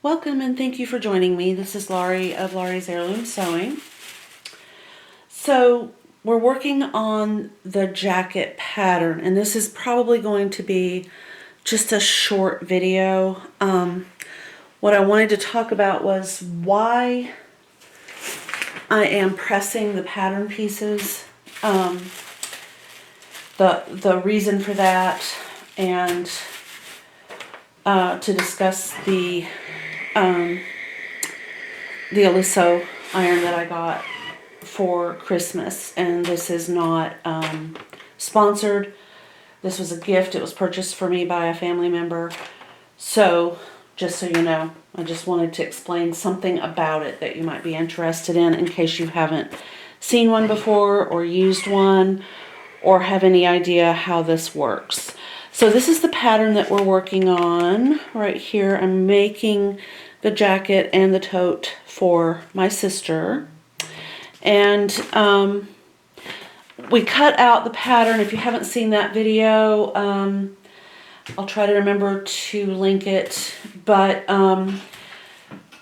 Welcome and thank you for joining me. This is Laurie of Laurie's Heirloom Sewing. So we're working on the jacket pattern, and this is probably going to be just a short video. What I wanted to talk about was why I am pressing the pattern pieces, the reason for that, and to discuss the Oliso iron that I got for Christmas. And this is not sponsored. This was a gift. It was purchased for me by a family member. So just so you know, I just wanted to explain something about it that you might be interested in case you haven't seen one before or used one or have any idea how this works. So this is the pattern that we're working on right here. I'm making the jacket and the tote for my sister. And we cut out the pattern. If you haven't seen that video, I'll try to remember to link it. But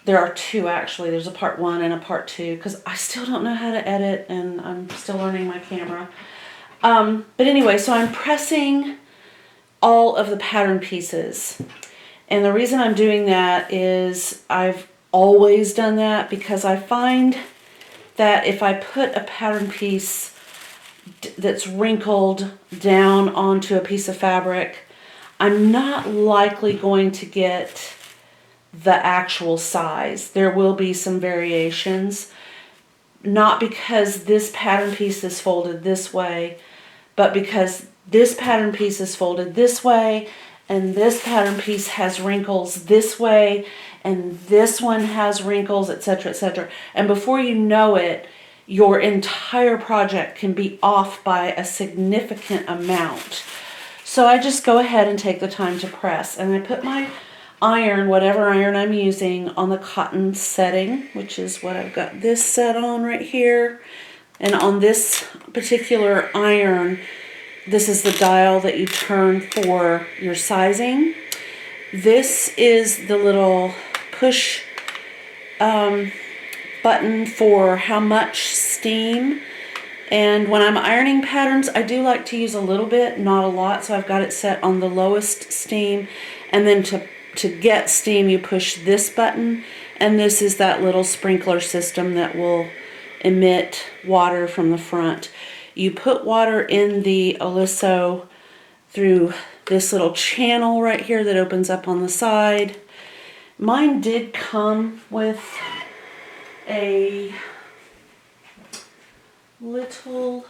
there are two actually. There's a part 1 and a part 2 because I still don't know how to edit and I'm still learning my camera. But anyway, so I'm pressing all of the pattern pieces. And the reason I'm doing that is I've always done that because I find that if I put a pattern piece that's wrinkled down onto a piece of fabric, I'm not likely going to get the actual size. There will be some variations, not because this pattern piece is folded this way, but because this pattern piece is folded this way, and this pattern piece has wrinkles this way, and this one has wrinkles, etc., etc. And before you know it, your entire project can be off by a significant amount. So I just go ahead and take the time to press. And I put my iron, whatever iron I'm using, on the cotton setting, which is what I've got this set on right here. And on this particular iron, this is the dial that you turn for your sizing. This is the little push button for how much steam. And when I'm ironing patterns, I do like to use a little bit, not a lot. So I've got it set on the lowest steam. And then to get steam, you push this button. And this is that little sprinkler system that will emit water from the front. You put water in the Oliso through this little channel right here that opens up on the side. Mine did come with a little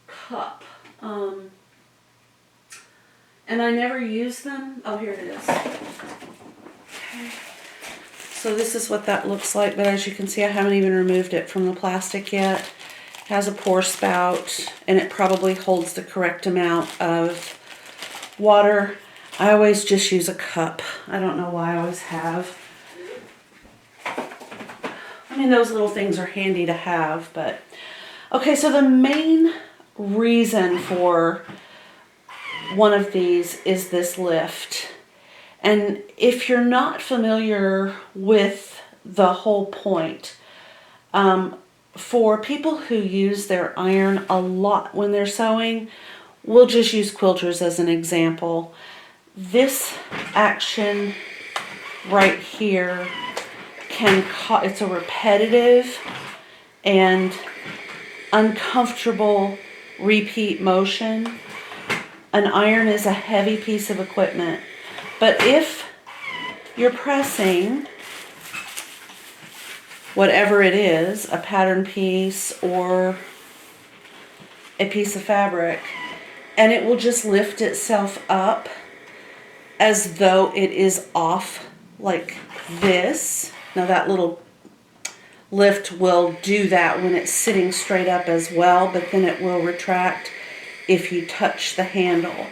cup. And I never use them. Oh, here it is. Okay. So this is what that looks like, but as you can see, I haven't even removed it from the plastic yet. It has a pour spout, and it probably holds the correct amount of water. I always just use a cup. I don't know why I always have. I mean, those little things are handy to have, but... Okay, so the main reason for one of these is this lift. And if you're not familiar with the whole point, for people who use their iron a lot when they're sewing, we'll just use quilters as an example. This action right here it's a repetitive and uncomfortable repeat motion. An iron is a heavy piece of equipment, but if you're pressing whatever it is, a pattern piece or a piece of fabric, and it will just lift itself up as though it is off like this. Now that little lift will do that when it's sitting straight up as well, but then it will retract if you touch the handle.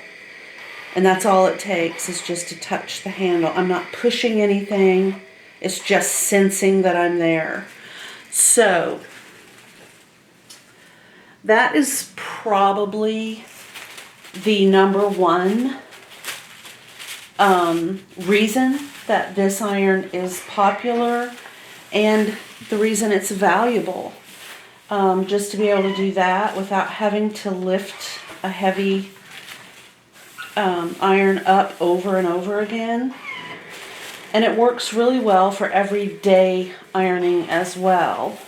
And that's all it takes, is just to touch the handle. I'm not pushing anything. It's just sensing that I'm there. So that is probably the number one reason that this iron is popular and the reason it's valuable. Just to be able to do that without having to lift a heavy iron up over and over again. And it works really well for everyday ironing as well.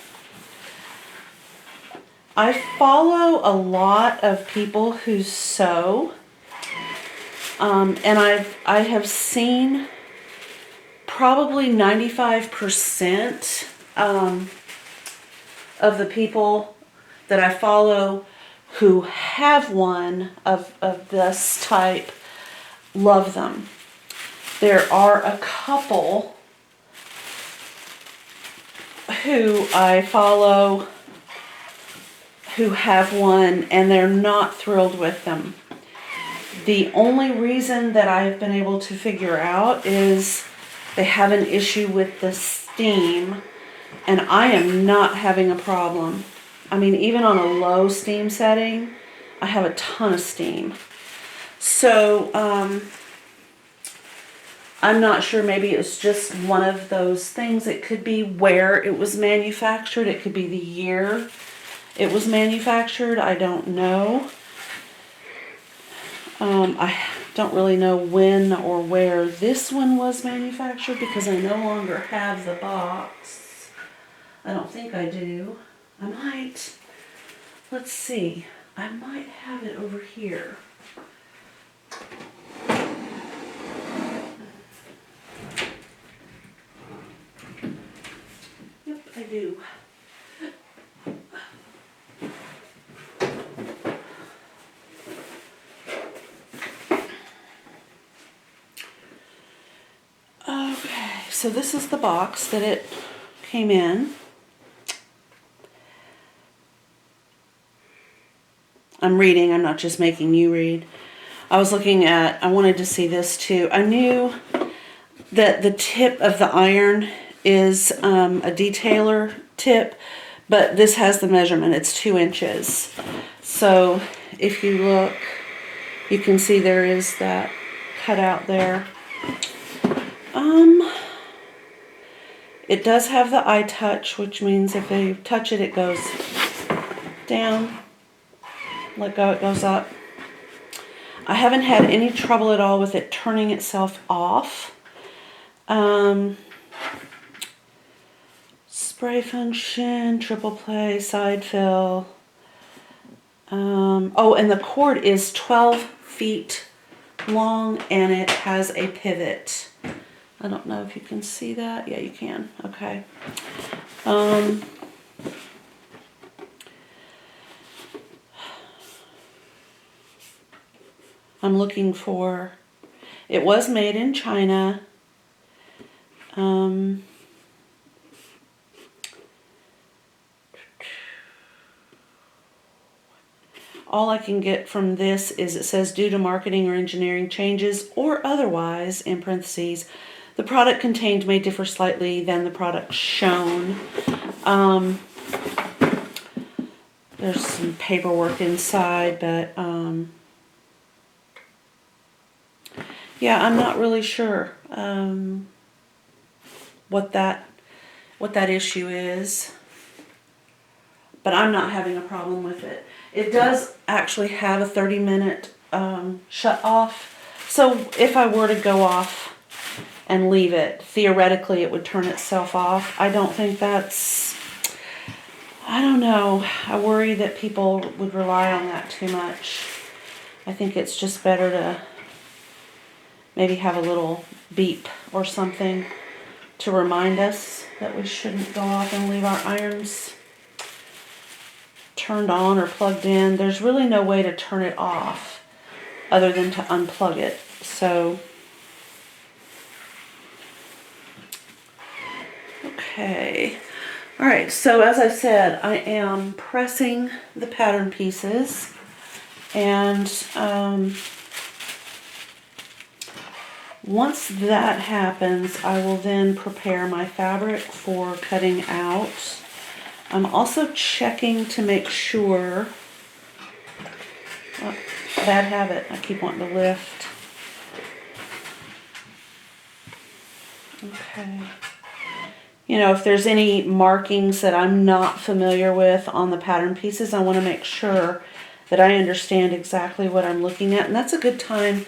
I follow a lot of people who sew, and I have seen probably 95% of the people that I follow who have one of this type love them. There are a couple who I follow who have one and they're not thrilled with them. The only reason that I've been able to figure out is they have an issue with the steam, and I am not having a problem. I mean, even on a low steam setting, I have a ton of steam. So, I'm not sure, maybe it's just one of those things. It could be where it was manufactured. It could be the year it was manufactured. I don't know. I don't really know when or where this one was manufactured because I no longer have the box. I don't think I do. I might. Let's see. I might have it over here. Yep, I do. Okay, so this is the box that it came in. I'm reading, I'm not just making you read. I wanted to see this too. I knew that the tip of the iron is a detailer tip, but this has the measurement, it's 2 inches. So if you look, you can see there is that cutout there. It does have the eye touch, which means if you touch it, it goes down. Let go, it goes up. I haven't had any trouble at all with it turning itself off. Spray function, triple play, side fill. Oh, and the cord is 12 feet long and it has a pivot. I don't know if you can see that. Yeah, you can. Okay. I'm looking for, it was made in China. All I can get from this is it says due to marketing or engineering changes or otherwise, in parentheses, the product contained may differ slightly than the product shown. There's some paperwork inside, but yeah, I'm not really sure what that issue is, but I'm not having a problem with it. It does actually have a 30-minute shut off, so if I were to go off and leave it, theoretically it would turn itself off. I don't think that's, I don't know. I worry that people would rely on that too much. I think it's just better to maybe have a little beep or something to remind us that we shouldn't go off and leave our irons turned on or plugged in. There's really no way to turn it off other than to unplug it. So, okay. All right, so as I said, I am pressing the pattern pieces, and once that happens, I will then prepare my fabric for cutting out. I'm also checking to make sure, oh, bad habit, I keep wanting to lift. Okay. You know, if there's any markings that I'm not familiar with on the pattern pieces, I want to make sure that I understand exactly what I'm looking at. And that's a good time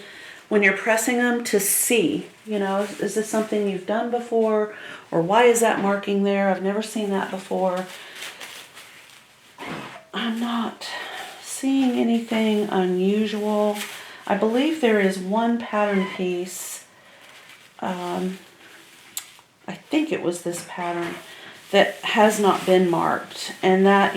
when you're pressing them to see, you know, is this something you've done before? Or why is that marking there? I've never seen that before. I'm not seeing anything unusual. I believe there is one pattern piece, I think it was this pattern, that has not been marked, and that